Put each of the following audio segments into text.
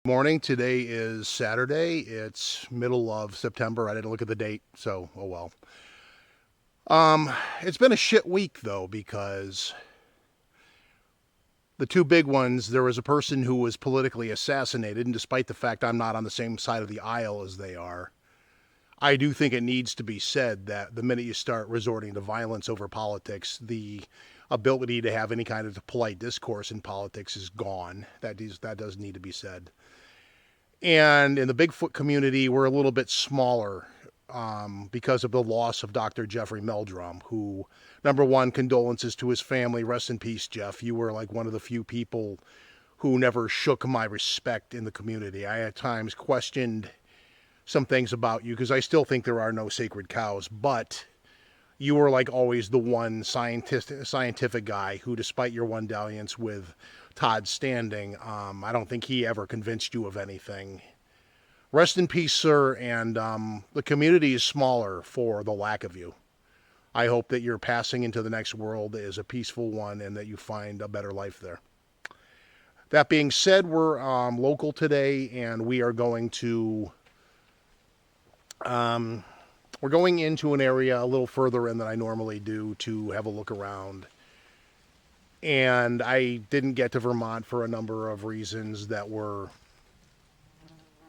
Morning. Today is Saturday. It's middle of September. I didn't look at the date, so oh well. It's been a shit week though, because the two big ones, there was a person who was politically assassinated, and despite the fact I'm not on the same side of the aisle as they are, I do think it needs to be said that the minute you start resorting to violence over politics, the ability to have any kind of polite discourse in politics is gone. That does need to be said. And in the Bigfoot community, we're a little bit smaller because of the loss of Dr. Jeffrey Meldrum, who, number one, condolences to his family. Rest in peace, Jeff. You were like one of the few people who never shook my respect in the community. I at times questioned some things about you because I still think there are no sacred cows, but you were like always the one scientific guy who, despite your one dalliance with Todd Standing, I don't think he ever convinced you of anything. Rest in peace, sir, and the community is smaller for the lack of you. I hope that your passing into the next world is a peaceful one and that you find a better life there. That being said, we're local today, and we are going to we're going into an area a little further in than I normally do to have a look around. And I didn't get to Vermont for a number of reasons that were,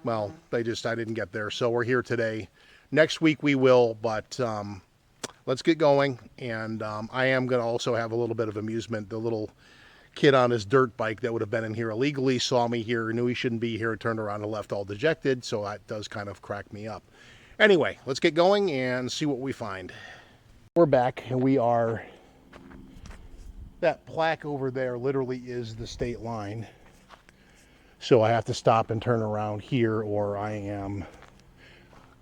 well, I didn't get there. So we're here today. Next week we will, but let's get going. And I am going to also have a little bit of amusement. The little kid on his dirt bike that would have been in here illegally saw me here, knew he shouldn't be here, turned around and left all dejected. So that does kind of crack me up. Anyway, let's get going and see what we find. We're back, and we are... That plaque over there literally is the state line. So I have to stop and turn around here, or I am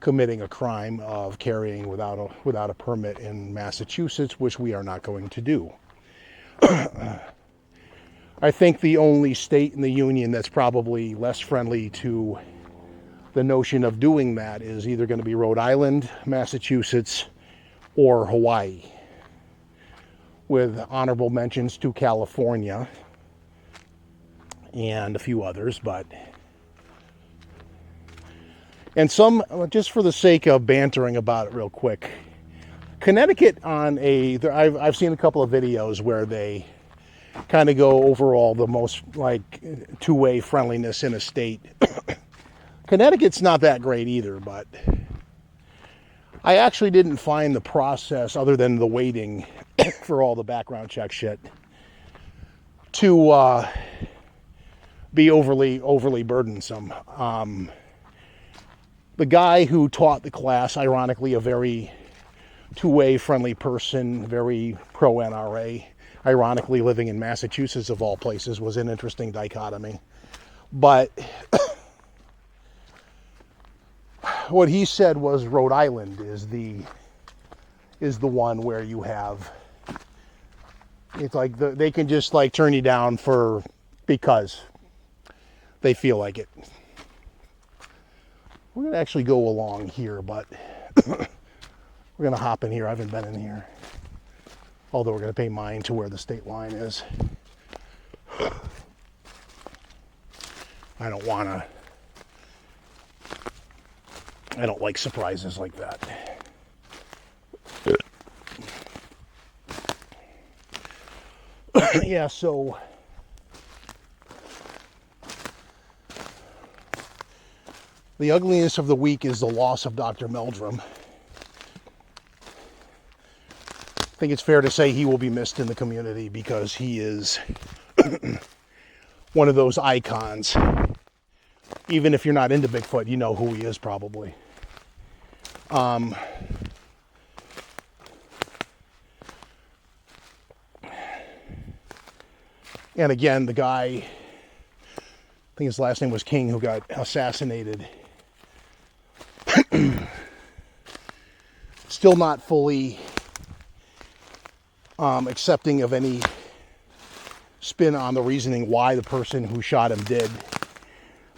committing a crime of carrying without a permit in Massachusetts, which we are not going to do. I think the only state in the union that's probably less friendly to the notion of doing that is either going to be Rhode Island, Massachusetts, or Hawaii, with honorable mentions to California and a few others, and some, just for the sake of bantering about it real quick, Connecticut I've seen a couple of videos where they kind of go over all the most like two-way friendliness in a state. Connecticut's not that great either, but I actually didn't find the process, other than the waiting for all the background check shit, to be overly burdensome. The guy who taught the class, ironically a very two-way friendly person, very pro-NRA, ironically living in Massachusetts of all places, was an interesting dichotomy. But what he said was Rhode Island is the one where you have, it's like they can just like turn you down because they feel like it. We're going to actually go along here, but we're going to hop in here. I haven't been in here. Although we're going to pay mine to where the state line is. I don't like surprises like that. Yeah, so the ugliness of the week is the loss of Dr. Meldrum. I think it's fair to say he will be missed in the community because he is one of those icons. Even if you're not into Bigfoot, you know who he is probably. And again, the guy, I think his last name was King, who got assassinated, still not fully accepting of any spin on the reasoning why the person who shot him did.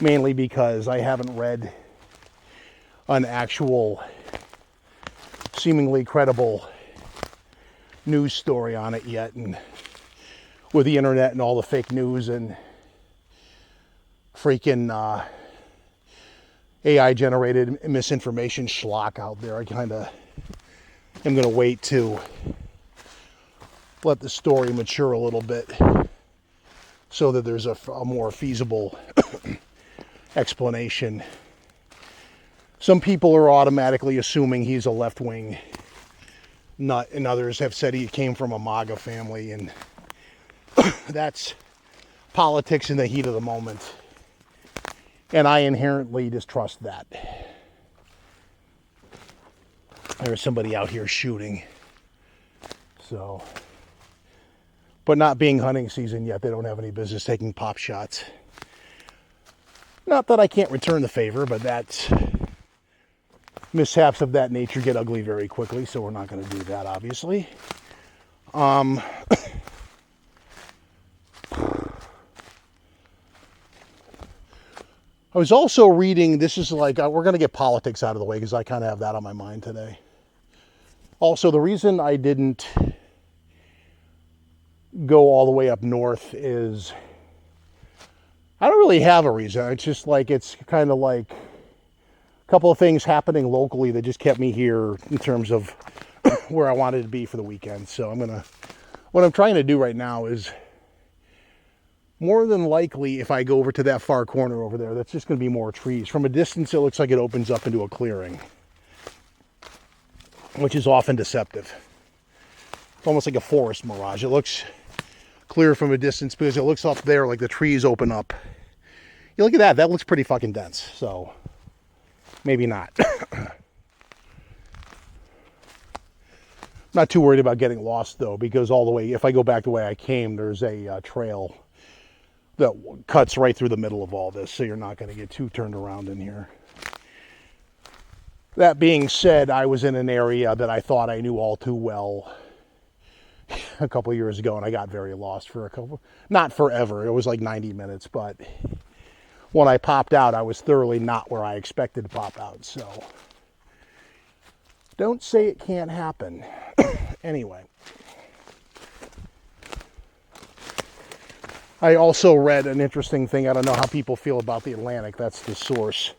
Mainly because I haven't read an actual seemingly credible news story on it yet, and with the internet and all the fake news and freaking AI generated misinformation schlock out there. I kind of am going to wait to let the story mature a little bit so that there's a more feasible explanation. Some people are automatically assuming he's a left-wing nut, and others have said he came from a MAGA family, and that's politics in the heat of the moment. And I inherently distrust that. There's somebody out here shooting. So, but not being hunting season yet, they don't have any business taking pop shots. Not that I can't return the favor, but that's mishaps of that nature get ugly very quickly, so we're not going to do that, obviously. I was also reading, this is like, we're going to get politics out of the way because I kind of have that on my mind today. Also, the reason I didn't go all the way up north is I don't really have a reason. It's just like, it's kind of like a couple of things happening locally that just kept me here in terms of where I wanted to be for the weekend. So what I'm trying to do right now is, more than likely, if I go over to that far corner over there, that's just going to be more trees. From a distance, it looks like it opens up into a clearing, which is often deceptive. It's almost like a forest mirage. It looks clear from a distance because it looks up there like the trees open up. You look at that, that looks pretty fucking dense. So maybe not. Not too worried about getting lost though, because all the way, if I go back the way I came, there's a trail that cuts right through the middle of all this, so you're not going to get too turned around in here. That being said, I was in an area that I thought I knew all too well a couple of years ago, and I got very lost for not forever, it was like 90 minutes, but when I popped out, I was thoroughly not where I expected to pop out, so don't say it can't happen. Anyway. I also read an interesting thing, I don't know how people feel about the Atlantic, that's the source,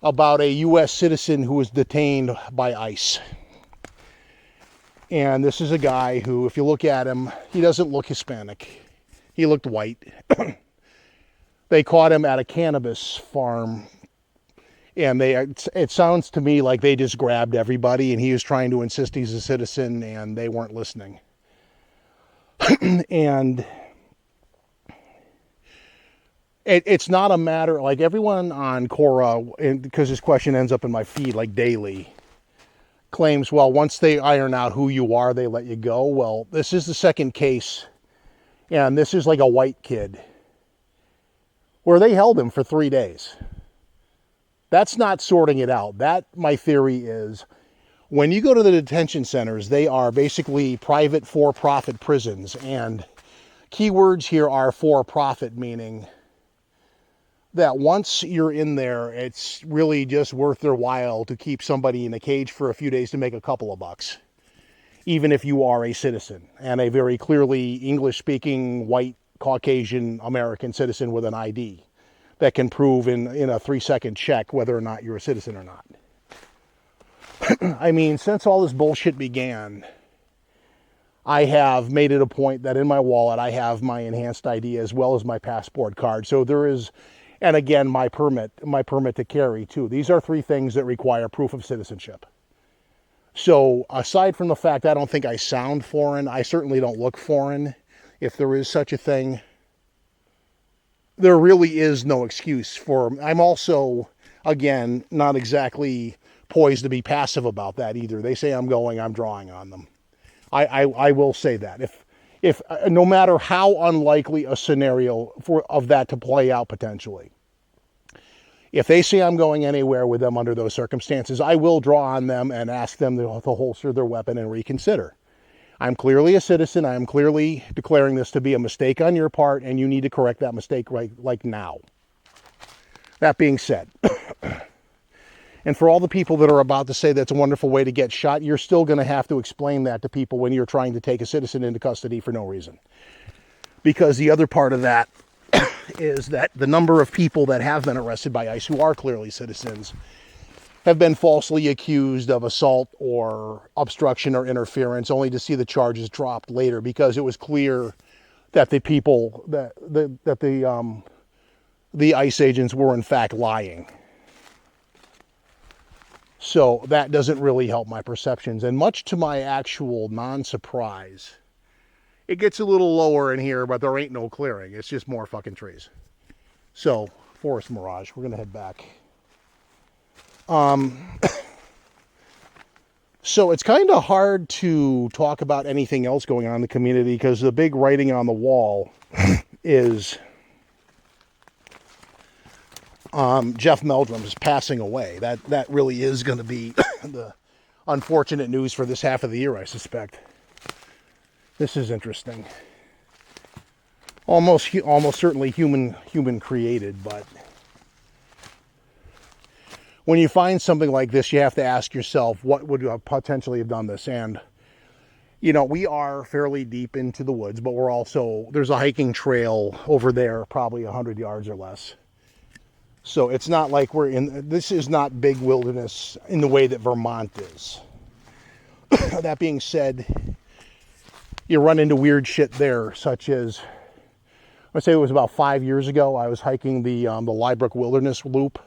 about a U.S. citizen who was detained by ICE. And this is a guy who, if you look at him, he doesn't look Hispanic. He looked white. They caught him at a cannabis farm, and it sounds to me like they just grabbed everybody, and he was trying to insist he's a citizen, and they weren't listening. And it's not a matter, like everyone on Quora, because this question ends up in my feed like daily, claims, well, once they iron out who you are, they let you go. Well, this is the second case, and this is like a white kid, where they held him for 3 days. That's not sorting it out. That, my theory is, when you go to the detention centers, they are basically private for-profit prisons, and keywords here are for-profit, meaning that once you're in there, it's really just worth their while to keep somebody in a cage for a few days to make a couple of bucks, even if you are a citizen and a very clearly English-speaking, white, Caucasian American citizen with an ID that can prove in a 3-second check whether or not you're a citizen or not. I mean, since all this bullshit began, I have made it a point that in my wallet I have my enhanced ID as well as my passport card. So there is, and again, my permit to carry too. These are 3 things that require proof of citizenship. So aside from the fact I don't think I sound foreign, I certainly don't look foreign, if there is such a thing. There really is no excuse for, I'm also, again, not exactly poised to be passive about that either. They say I'm going, I'm drawing on them. I will say that. If no matter how unlikely a scenario of that to play out potentially, if they say I'm going anywhere with them under those circumstances, I will draw on them and ask them to holster their weapon and reconsider. I'm clearly a citizen. I am clearly declaring this to be a mistake on your part, and you need to correct that mistake right like now. That being said, and for all the people that are about to say that's a wonderful way to get shot, you're still going to have to explain that to people when you're trying to take a citizen into custody for no reason. Because the other part of that is that the number of people that have been arrested by ICE who are clearly citizens have been falsely accused of assault or obstruction or interference, only to see the charges dropped later because it was clear that the people that the ICE agents were in fact lying. So that doesn't really help my perceptions. And much to my actual non-surprise, it gets a little lower in here, but there ain't no clearing. It's just more fucking trees. So, Forest Mirage, we're going to head back. So it's kind of hard to talk about anything else going on in the community because the big writing on the wall is Jeff Meldrum is passing away. That really is going to be the unfortunate news for this half of the year, I suspect. This is interesting. Almost certainly human created, but when you find something like this, you have to ask yourself, what would potentially have done this? And, you know, we are fairly deep into the woods, but we're also, there's a hiking trail over there, probably 100 yards or less. So it's not like this is not big wilderness in the way that Vermont is. That being said, you run into weird shit there, such as, I'd say it was about 5 years ago, I was hiking the Liebrook Wilderness Loop.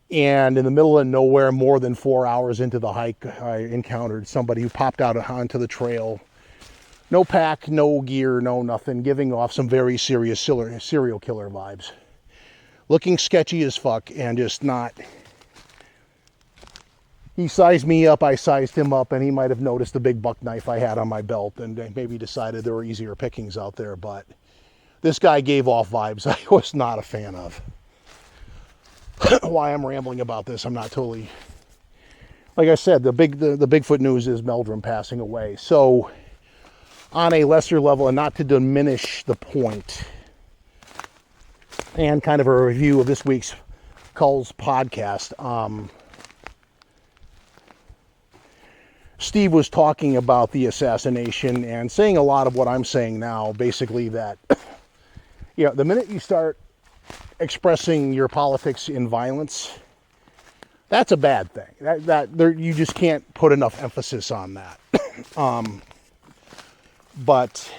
And in the middle of nowhere, more than 4 hours into the hike, I encountered somebody who popped out onto the trail. No pack, no gear, no nothing, giving off some very serious serial killer vibes. Looking sketchy as fuck and just not... He sized me up, I sized him up, and he might have noticed the big buck knife I had on my belt and maybe decided there were easier pickings out there, but this guy gave off vibes I was not a fan of. Why I'm rambling about this, I'm not totally... Like I said, the Bigfoot news is Meldrum passing away. So, on a lesser level, and not to diminish the point, and kind of a review of this week's Culls podcast, Steve was talking about the assassination and saying a lot of what I'm saying now, basically that, you know, the minute you start expressing your politics in violence, that's a bad thing. You just can't put enough emphasis on that. But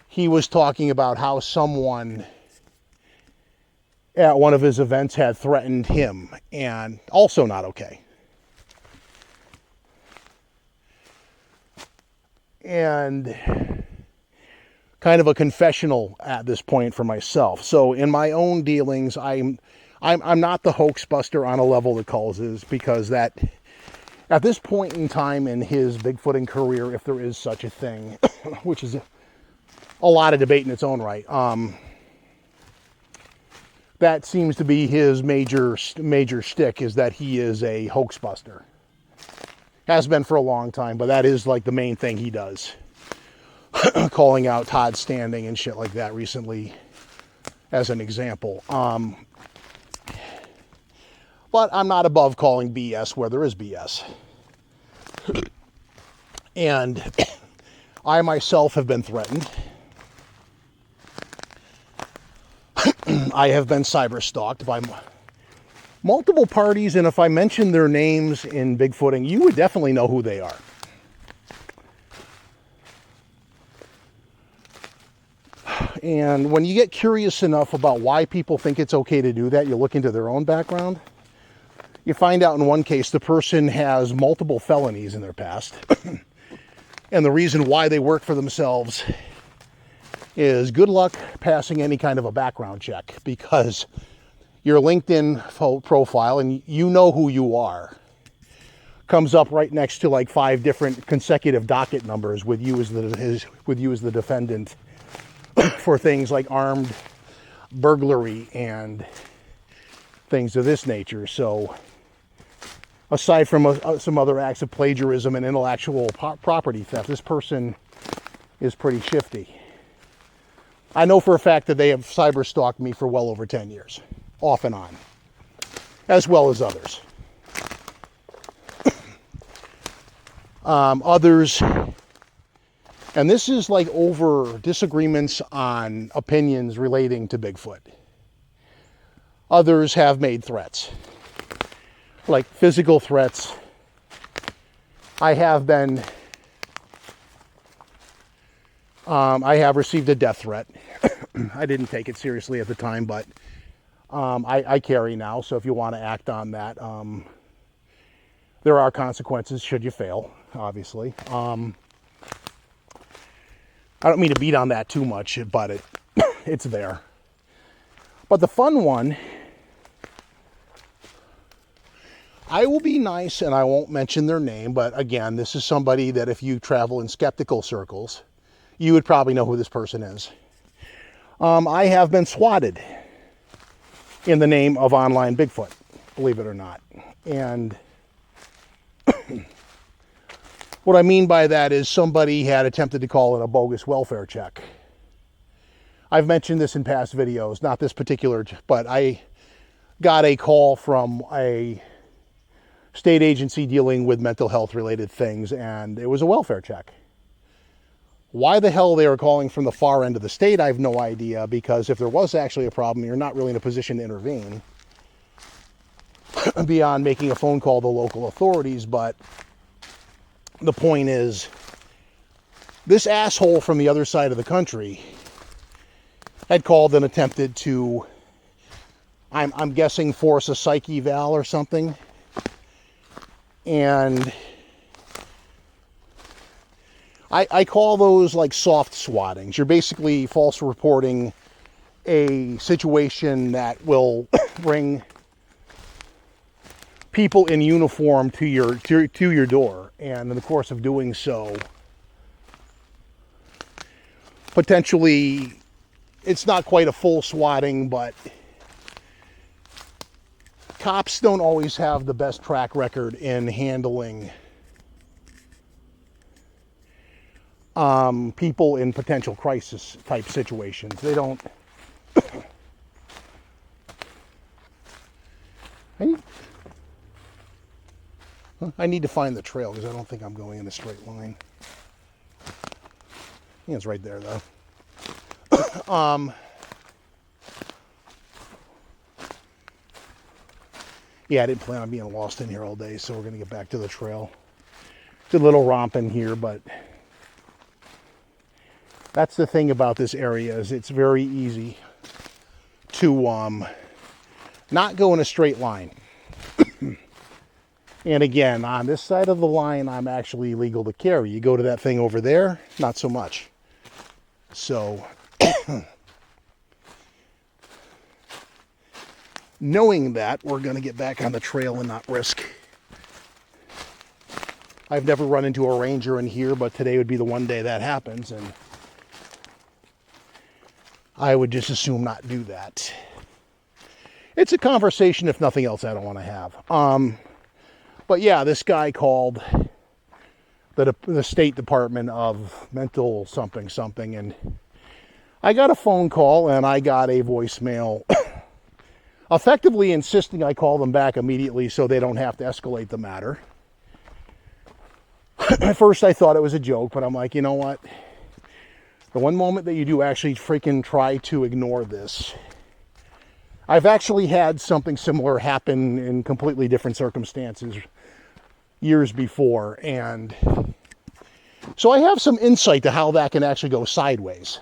he was talking about how someone at one of his events had threatened him, and also not okay. And kind of a confessional at this point for myself. So in my own dealings, I'm not the hoax buster on a level that Culls is, because that at this point in time in his Bigfooting career, if there is such a thing, which is a lot of debate in its own right, that seems to be his major shtick, is that he is a hoax buster. Has been for a long time, but that is like the main thing he does. Calling out Todd Standing and shit like that recently as an example. But I'm not above calling BS where there is BS. And I myself have been threatened. I have been cyber stalked by multiple parties, and if I mention their names in Bigfooting, you would definitely know who they are. And when you get curious enough about why people think it's okay to do that, you look into their own background. You find out in one case the person has multiple felonies in their past. And the reason why they work for themselves is good luck passing any kind of a background check, because your LinkedIn profile, and you know who you are, comes up right next to like 5 different consecutive docket numbers with you as the defendant for things like armed burglary and things of this nature. So aside from some other acts of plagiarism and intellectual property theft, this person is pretty shifty. I know for a fact that they have cyber stalked me for well over 10 years, off and on, as well as others. Others And this is like over disagreements on opinions relating to Bigfoot. Others have made threats, like physical threats. I have received a death threat. I didn't take it seriously at the time, but I carry now. So if you want to act on that, there are consequences should you fail, obviously. I don't mean to beat on that too much, but it's there. But the fun one, I will be nice and I won't mention their name, but again, this is somebody that if you travel in skeptical circles, you would probably know who this person is. I have been swatted in the name of online Bigfoot, believe it or not. And what I mean by that is somebody had attempted to call it a bogus welfare check. I've mentioned this in past videos, not this particular, but I got a call from a state agency dealing with mental health related things, and it was a welfare check. Why the hell they were calling from the far end of the state, I have no idea, because if there was actually a problem, you're not really in a position to intervene beyond making a phone call to local authorities. But the point is, this asshole from the other side of the country had called and attempted to, I'm guessing, force a psych eval or something. And I call those like soft swattings. You're basically false reporting a situation that will bring people in uniform to your door, and in the course of doing so, potentially, it's not quite a full swatting, but cops don't always have the best track record in handling people in potential crisis type situations. They don't. I need to find the trail because I don't think I'm going in a straight line. Yeah, it's right there though. Yeah, I didn't plan on being lost in here all day, so we're gonna get back to the trail. Did a little romp in here, but that's the thing about this area, is it's very easy to not go in a straight line. And again, on this side of the line, I'm actually legal to carry. You go to that thing over there, not so much. So, knowing that, we're going to get back on the trail and not risk. I've never run into a ranger in here, but today would be the one day that happens, and I would just assume not do that. It's a conversation, if nothing else, I don't want to have. But yeah, this guy called the State Department of Mental something, and I got a phone call and I got a voicemail effectively insisting I call them back immediately so they don't have to escalate the matter. At first I thought it was a joke, but I'm like, you know what? The one moment that you do actually freaking try to ignore this. I've actually had something similar happen in completely different circumstances years before, and so I have some insight to how that can actually go sideways.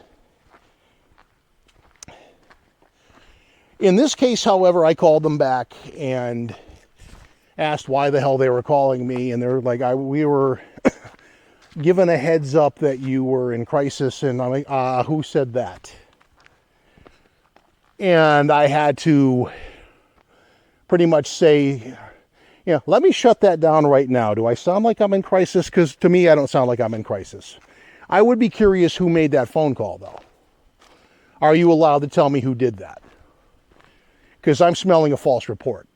In this case, however, I called them back and asked why the hell they were calling me, and they're like, we were given a heads up that you were in crisis, and I'm like, who said that? And I had to pretty much say, yeah, let me shut that down right now. Do I sound like I'm in crisis? Because to me, I don't sound like I'm in crisis. I would be curious who made that phone call, though. Are you allowed to tell me who did that? Because I'm smelling a false report.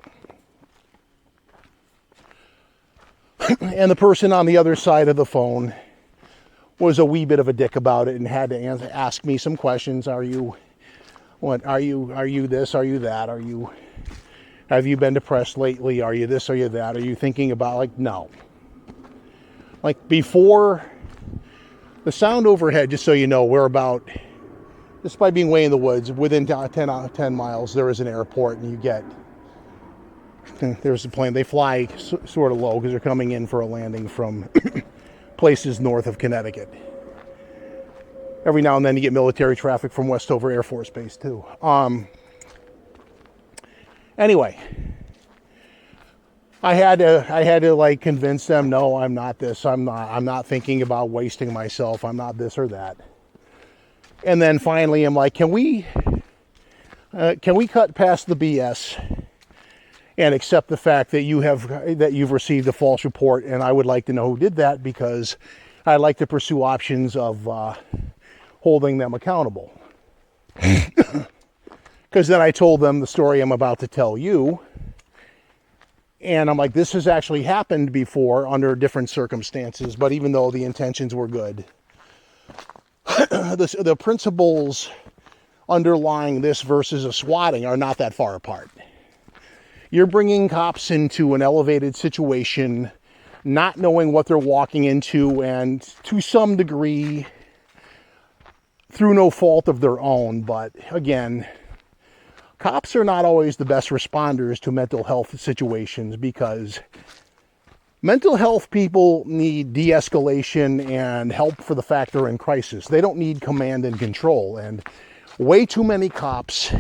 And the person on the other side of the phone was a wee bit of a dick about it and had to ask me some questions. Are you this? Are you that? Have you been depressed lately? Are you this? Are you that? Are you thinking about, like, no. Like, before The sound overhead, just so you know, we're about, despite being way in the woods, within 10 miles, there is an airport, and you get, there's a plane. They fly sort of low because they're coming in for a landing from places north of Connecticut. Every now and then you get military traffic from Westover Air Force Base too. Anyway, I had to like convince them, no, I'm not this. I'm not thinking about wasting myself. I'm not this or that. And then finally, I'm like, can we cut past the BS and accept the fact that you've received a false report, and I would like to know who did that, because I'd like to pursue options of holding them accountable. Because then I told them the story I'm about to tell you, and I'm like, this has actually happened before under different circumstances, but even though the intentions were good, the principles underlying this versus a swatting are not that far apart. You're bringing cops into an elevated situation, not knowing what they're walking into, and to some degree, through no fault of their own. But again, cops are not always the best responders to mental health situations, because mental health people need de-escalation and help for the fact they're in crisis. They don't need command and control. And way too many cops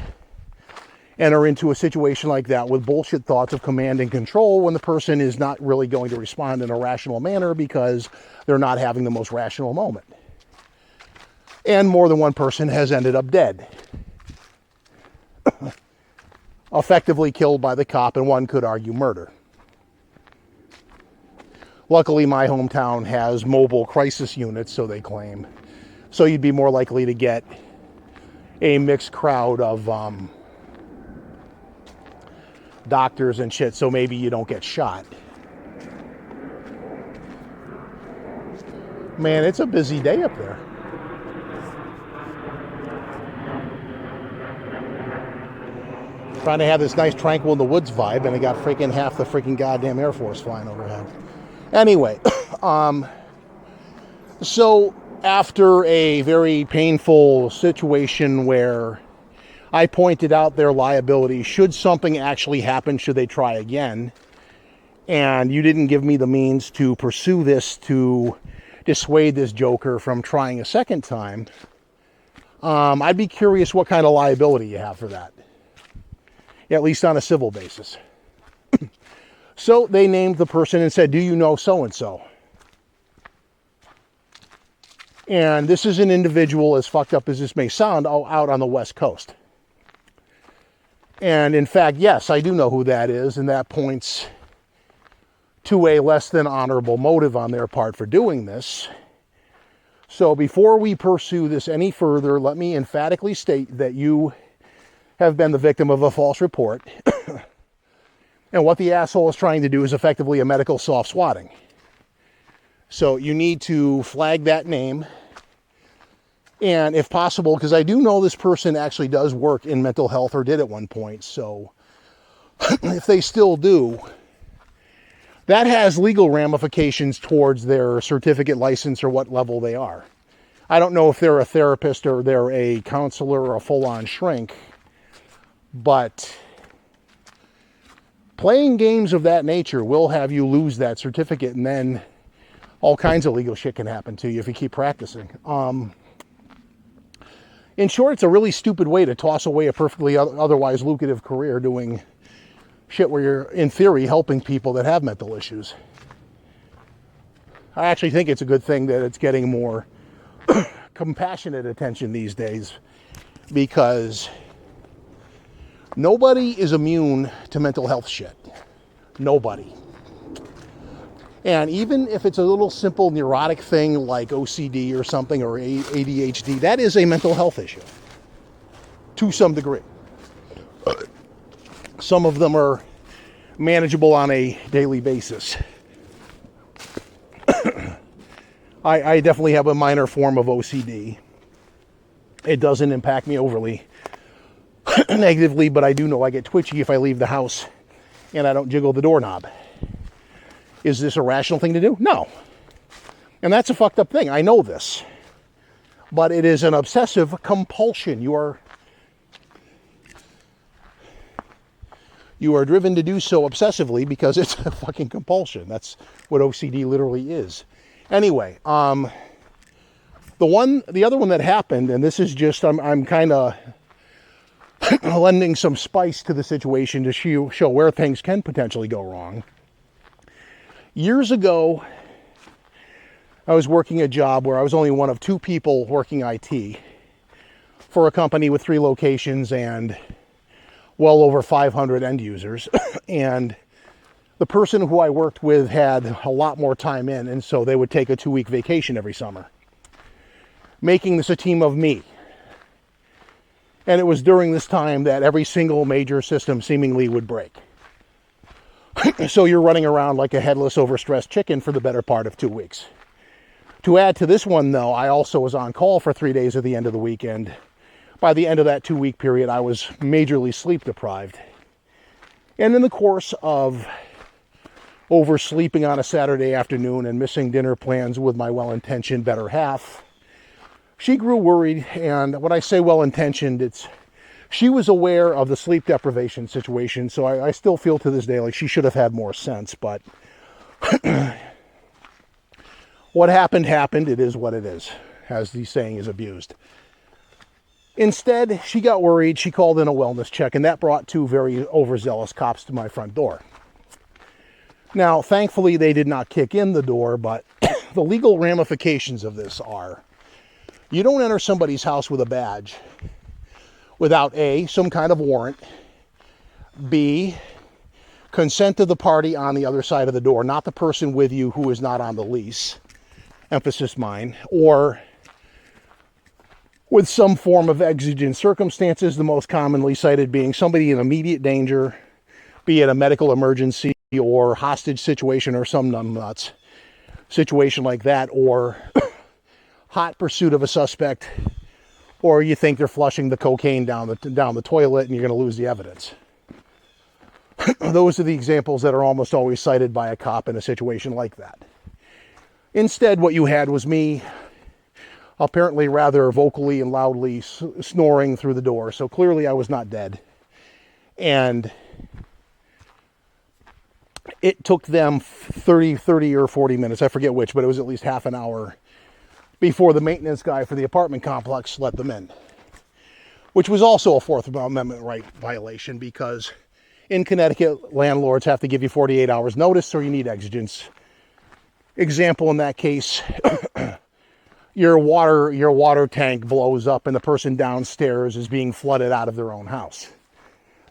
enter into a situation like that with bullshit thoughts of command and control when the person is not really going to respond in a rational manner because they're not having the most rational moment. And more than one person has ended up dead. Effectively killed by the cop, and one could argue murder. Luckily, my hometown has mobile crisis units, so they claim. So you'd be more likely to get a mixed crowd of doctors and shit, so maybe you don't get shot. Man, it's a busy day up there. Trying to have this nice tranquil in the woods vibe, and I got freaking half the freaking goddamn Air Force flying overhead. Anyway, so after a very painful situation where I pointed out their liability, should something actually happen, should they try again, and you didn't give me the means to pursue this to dissuade this joker from trying a second time, I'd be curious what kind of liability you have for that, at least on a civil basis. So they named the person and said, do you know so-and-so? And this is an individual, as fucked up as this may sound, out on the West Coast. And in fact, yes, I do know who that is, and that points to a less than honorable motive on their part for doing this. So before we pursue this any further, let me emphatically state that you have been the victim of a false report. And what the asshole is trying to do is effectively a medical soft swatting. So you need to flag that name. And if possible, because I do know this person actually does work in mental health, or did at one point, so if they still do, that has legal ramifications towards their certificate, license, or what level they are. I don't know if they're a therapist or they're a counselor or a full-on shrink, but playing games of that nature will have you lose that certificate, and then all kinds of legal shit can happen to you if you keep practicing. In short, it's a really stupid way to toss away a perfectly otherwise lucrative career doing shit where you're, in theory, helping people that have mental issues. I actually think it's a good thing that it's getting more compassionate attention these days, because nobody is immune to mental health shit. Nobody. And even if it's a little simple neurotic thing like OCD or something, or ADHD, that is a mental health issue to some degree. Some of them are manageable on a daily basis. I definitely have a minor form of OCD. It doesn't impact me overly negatively, but I do know I get twitchy if I leave the house and I don't jiggle the doorknob. Is this a rational thing to do? No. And that's a fucked up thing. I know this. but it is an obsessive compulsion. You are driven to do so obsessively because it's a fucking compulsion. That's what OCD literally is. Anyway, the other one that happened, and this is just, I'm kind of lending some spice to the situation to show where things can potentially go wrong. Years ago, I was working a job where I was only one of 2 people working IT for a company with 3 locations and well over 500 end users. And the person who I worked with had a lot more time in, and so they would take a 2-week vacation every summer, making this a team of me. And it was during this time that every single major system seemingly would break. So you're running around like a headless, overstressed chicken for the better part of 2 weeks. To add to this one, though, I also was on call for 3 days at the end of the weekend. By the end of that 2-week period, I was majorly sleep deprived. And in the course of oversleeping on a Saturday afternoon and missing dinner plans with my well-intentioned better half, she grew worried. And when I say well-intentioned, she was aware of the sleep deprivation situation, so I still feel to this day like she should have had more sense. But what happened. It is what it is, as the saying is abused. Instead, she got worried. She called in a wellness check, and that brought 2 very overzealous cops to my front door. Now, thankfully, they did not kick in the door, but the legal ramifications of this are, you don't enter somebody's house with a badge without A, some kind of warrant, B, consent of the party on the other side of the door, not the person with you who is not on the lease, emphasis mine, or with some form of exigent circumstances, the most commonly cited being somebody in immediate danger, be it a medical emergency or hostage situation or some numbnuts situation like that, or hot pursuit of a suspect, or you think they're flushing the cocaine down the toilet and you're going to lose the evidence. Those are the examples that are almost always cited by a cop in a situation like that. Instead, what you had was me apparently rather vocally and loudly snoring through the door. So clearly I was not dead. And it took them 30 or 40 minutes, I forget which, but it was at least half an hour before the maintenance guy for the apartment complex let them in. Which was also a Fourth Amendment right violation, because in Connecticut, landlords have to give you 48 hours notice or you need exigence. Example in that case, your water tank blows up and the person downstairs is being flooded out of their own house.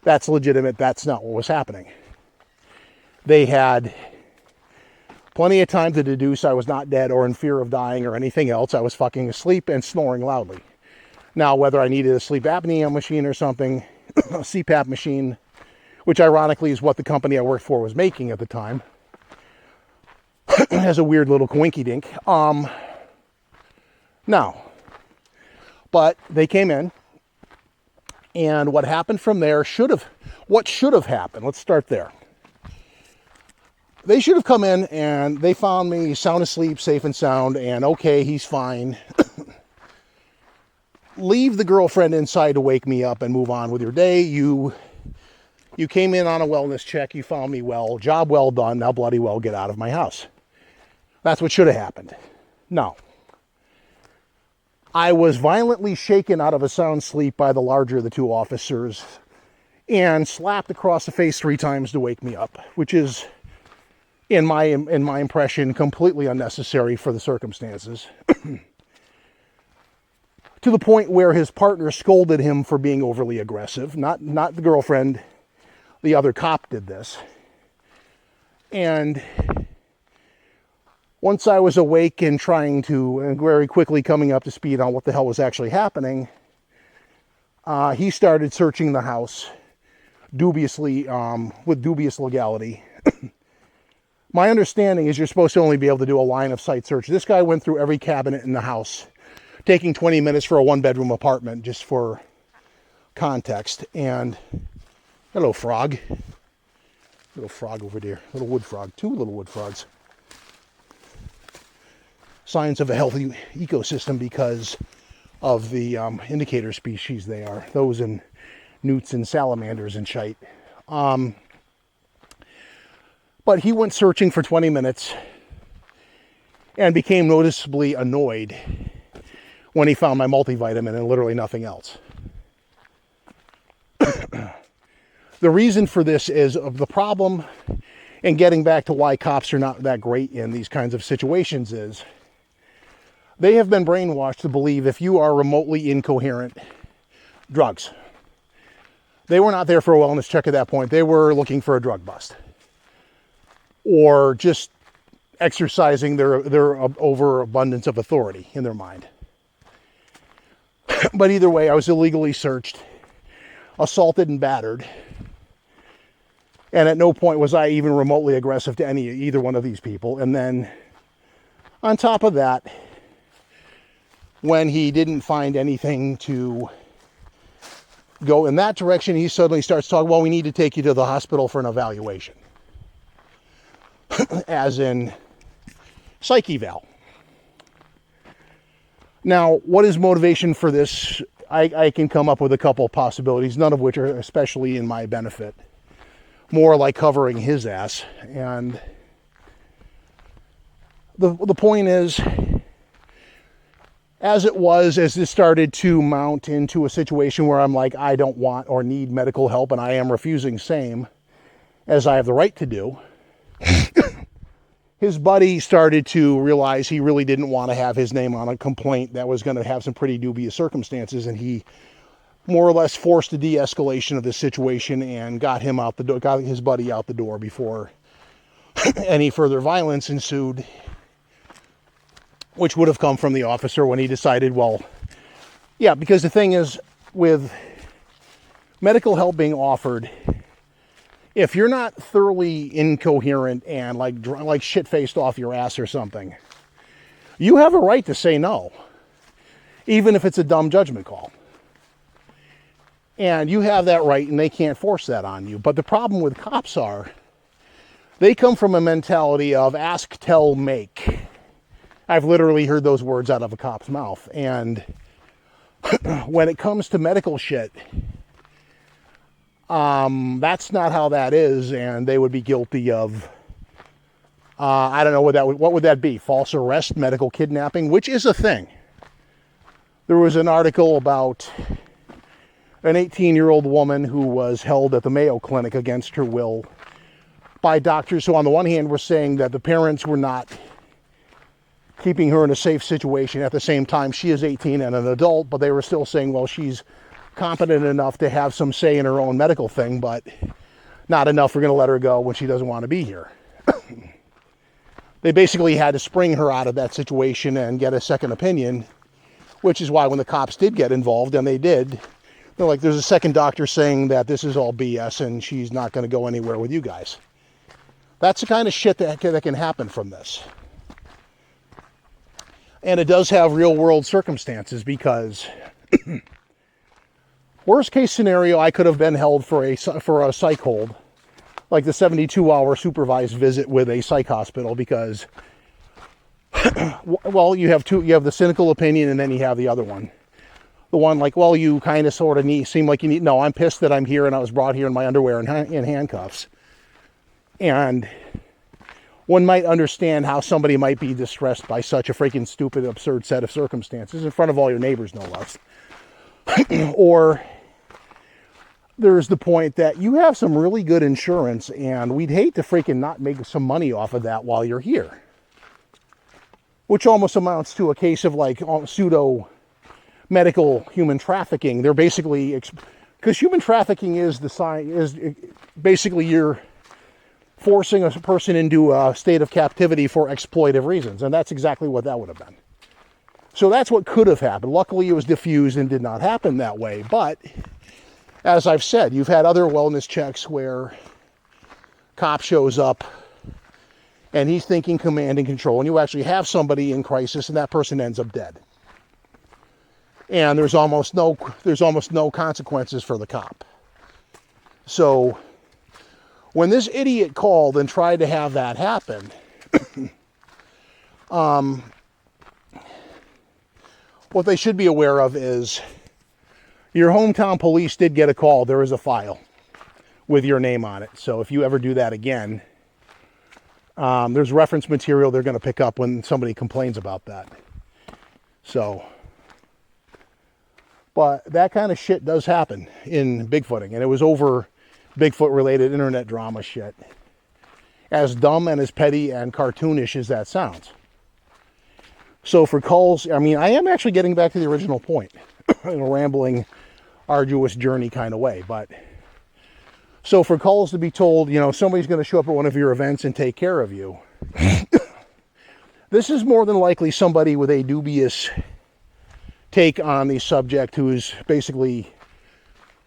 That's legitimate. That's not what was happening. They had plenty of time to deduce I was not dead or in fear of dying or anything else. I was fucking asleep and snoring loudly. Now, whether I needed a sleep apnea machine or something, a CPAP machine, which ironically is what the company I worked for was making at the time, has a weird little coinky-dink. No. But they came in, and what happened from there what should have happened, let's start there. They should have come in and they found me sound asleep, safe and sound, and okay, he's fine. Leave the girlfriend inside to wake me up and move on with your day. You came in on a wellness check, you found me well, job well done, now bloody well get out of my house. That's what should have happened. No. I was violently shaken out of a sound sleep by the larger of the 2 officers and slapped across the face 3 times to wake me up, which is, in my impression, completely unnecessary for the circumstances. To the point where his partner scolded him for being overly aggressive. Not the girlfriend, the other cop did this. And once I was awake and trying to, very quickly coming up to speed on what the hell was actually happening, he started searching the house dubiously, with dubious legality. My understanding is you're supposed to only be able to do a line of sight search. This guy went through every cabinet in the house, taking 20 minutes for a 1-bedroom apartment, just for context. And hello, frog. Little frog over there. Little wood frog. 2 little wood frogs. Signs of a healthy ecosystem, because of the indicator species they are. Those and newts and salamanders and shite. But he went searching for 20 minutes and became noticeably annoyed when he found my multivitamin and literally nothing else. The reason for this is of the problem, and getting back to why cops are not that great in these kinds of situations, is they have been brainwashed to believe if you are remotely incoherent, drugs. They were not there for a wellness check at that point. They were looking for a drug bust. Or just exercising their overabundance of authority in their mind. But either way, I was illegally searched, assaulted and battered. And at no point was I even remotely aggressive to either one of these people. And then on top of that, when he didn't find anything to go in that direction, he suddenly starts talking, well, we need to take you to the hospital for an evaluation. As in psych eval. Now, what is motivation for this? I can come up with a couple of possibilities, none of which are especially in my benefit. More like covering his ass. And the point is, as this started to mount into a situation where I'm like, I don't want or need medical help, and I am refusing same, as I have the right to do, his buddy started to realize he really didn't want to have his name on a complaint that was going to have some pretty dubious circumstances, and he more or less forced a de-escalation of the situation and got his buddy out the door before any further violence ensued, which would have come from the officer when he decided, well, yeah, because the thing is, with medical help being offered, if you're not thoroughly incoherent and like shit-faced off your ass or something, you have a right to say no, even if it's a dumb judgment call. And you have that right, and they can't force that on you. But the problem with cops are, they come from a mentality of ask, tell, make. I've literally heard those words out of a cop's mouth. And when it comes to medical shit, that's not how that is, and they would be guilty of, I don't know what would that be? False arrest, medical kidnapping, which is a thing. There was an article about an 18-year-old woman who was held at the Mayo Clinic against her will by doctors who, on the one hand, were saying that the parents were not keeping her in a safe situation. At the same time, she is 18 and an adult, but they were still saying, well, she's competent enough to have some say in her own medical thing, but not enough we're going to let her go when she doesn't want to be here. They basically had to spring her out of that situation and get a second opinion, which is why when the cops did get involved, and they did, they're like, there's a second doctor saying that this is all BS and she's not going to go anywhere with you guys. That's the kind of shit that can happen from this. And it does have real world circumstances, because worst case scenario, I could have been held for a psych hold, like the 72-hour supervised visit with a psych hospital, because, well, you have the cynical opinion, and then you have the other one. The one like, well, you kind of sort of seem like you need, no, I'm pissed that I'm here and I was brought here in my underwear and in handcuffs. And one might understand how somebody might be distressed by such a freaking stupid, absurd set of circumstances in front of all your neighbors, no less. Or there's the point that you have some really good insurance and we'd hate to freaking not make some money off of that while you're here. Which almost amounts to a case of like pseudo medical human trafficking. They're basically, because human trafficking is basically you're forcing a person into a state of captivity for exploitive reasons, and that's exactly what that would have been. So that's what could have happened. Luckily, it was diffused and did not happen that way. But as I've said, you've had other wellness checks where cop shows up and he's thinking command and control, and you actually have somebody in crisis, and that person ends up dead. And there's almost no consequences for the cop. So when this idiot called and tried to have that happen, what they should be aware of is your hometown police did get a call. There is a file with your name on it. So if you ever do that again, there's reference material they're going to pick up when somebody complains about that. So, but that kind of shit does happen in Bigfooting, and it was over Bigfoot-related internet drama shit. As dumb and as petty and cartoonish as that sounds. So for calls, I mean, I am actually getting back to the original point in a rambling, arduous journey kind of way, but so for calls to be told, you know, somebody's going to show up at one of your events and take care of you. This is more than likely somebody with a dubious take on the subject who is basically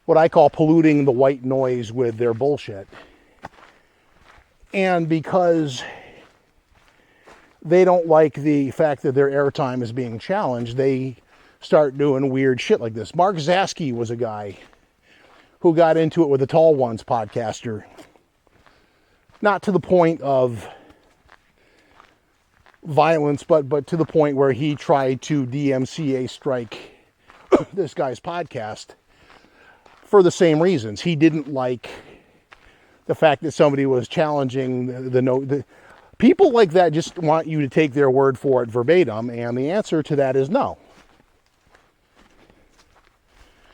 what I call polluting the white noise with their bullshit. And because they don't like the fact that their airtime is being challenged, they start doing weird shit like this. Mark Zasky was a guy who got into it with the Tall Ones podcaster. Not to the point of violence, but to the point where he tried to DMCA strike this guy's podcast for the same reasons. He didn't like the fact that somebody was challenging the people like that just want you to take their word for it verbatim, and the answer to that is no.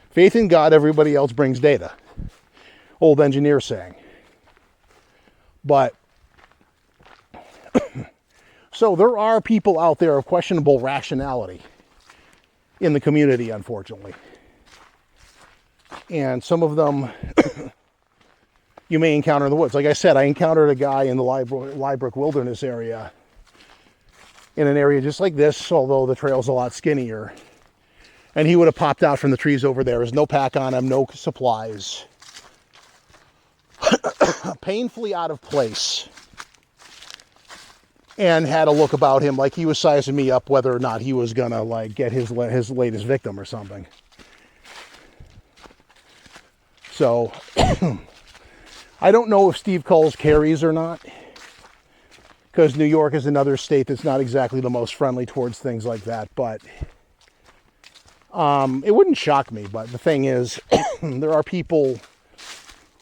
Faith in God, everybody else brings data. Old engineer saying. But, so there are people out there of questionable rationality in the community, unfortunately. And some of them you may encounter in the woods. Like I said, I encountered a guy in the Liebrook Wilderness area, in an area just like this, although the trail's a lot skinnier. And he would have popped out from the trees over there. There's no pack on him, no supplies. Painfully out of place. And had a look about him like he was sizing me up whether or not he was going to like get his latest victim or something. So, I don't know if Steve Kulls carries or not, because New York is another state that's not exactly the most friendly towards things like that, but it wouldn't shock me. But the thing is, there are people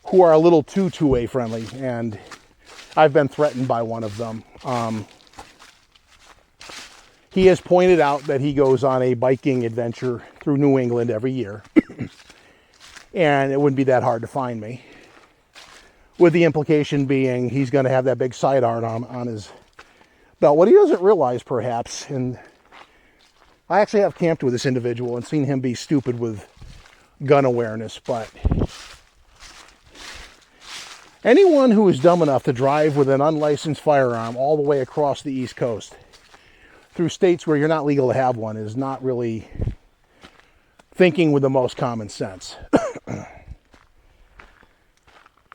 who are a little too two-way friendly, and I've been threatened by one of them. He has pointed out that he goes on a biking adventure through New England every year, and it wouldn't be that hard to find me. With the implication being he's going to have that big sidearm on his belt. What he doesn't realize, perhaps, and I actually have camped with this individual and seen him be stupid with gun awareness, but anyone who is dumb enough to drive with an unlicensed firearm all the way across the East Coast through states where you're not legal to have one is not really thinking with the most common sense.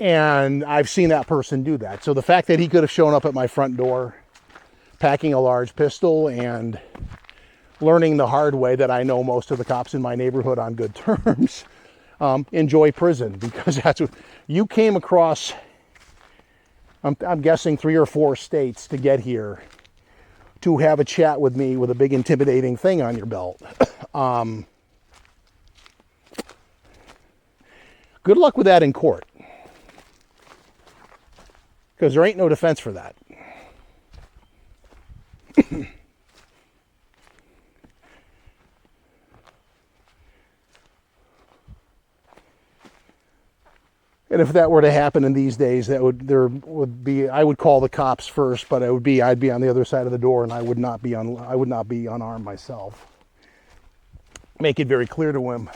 And I've seen that person do that. So the fact that he could have shown up at my front door packing a large pistol and learning the hard way that I know most of the cops in my neighborhood on good terms enjoy prison, because that's what you came across. I'm guessing 3 or 4 states to get here to have a chat with me with a big intimidating thing on your belt. Good luck with that in court, because there ain't no defense for that. And if that were to happen in these days, I would call the cops first, but I'd be on the other side of the door, and I would not be unarmed myself. Make it very clear to him.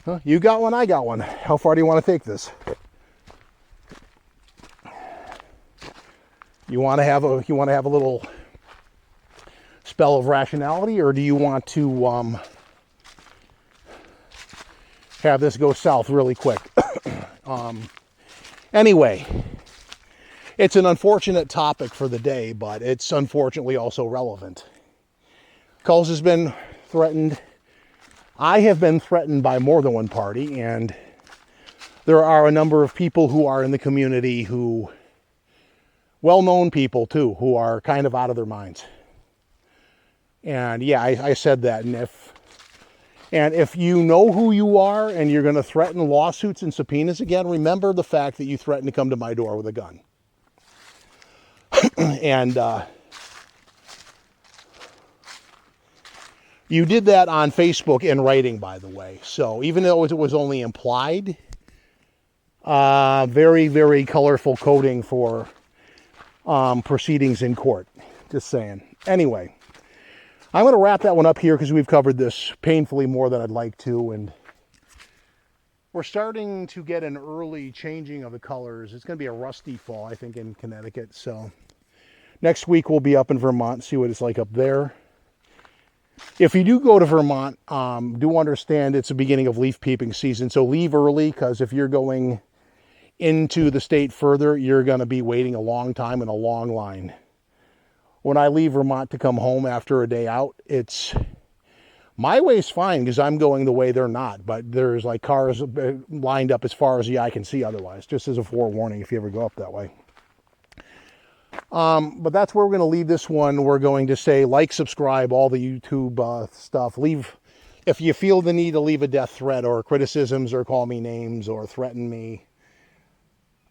Huh, you got one, I got one. How far do you want to take this? You want to have a little spell of rationality, or do you want to have this go south really quick? Anyway, it's an unfortunate topic for the day, but it's unfortunately also relevant. Kulls has been threatened. I have been threatened by more than one party, and there are a number of people who are in the community who, well-known people too, who are kind of out of their minds. And yeah, I said that. And if you know who you are and you're going to threaten lawsuits and subpoenas again, remember the fact that you threatened to come to my door with a gun. And you did that on Facebook in writing, by the way. So even though it was only implied, very, very colorful coding for proceedings in court. Just saying. Anyway, I'm going to wrap that one up here because we've covered this painfully more than I'd like to. And we're starting to get an early changing of the colors. It's going to be a rusty fall, I think, in Connecticut. So next week we'll be up in Vermont, see what it's like up there. If you do go to Vermont, do understand it's the beginning of leaf peeping season. So leave early, because if you're going into the state further, you're going to be waiting a long time in a long line. When I leave Vermont to come home after a day out, my way's fine because I'm going the way they're not. But there's like cars lined up as far as the eye can see otherwise, just as a forewarning if you ever go up that way. But that's where we're going to leave this one. We're going to say like, subscribe, all the YouTube stuff. If you feel the need to leave a death threat or criticisms or call me names or threaten me.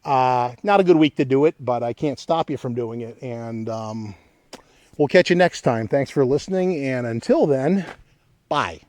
Not a good week to do it, but I can't stop you from doing it. And we'll catch you next time. Thanks for listening. And until then, bye.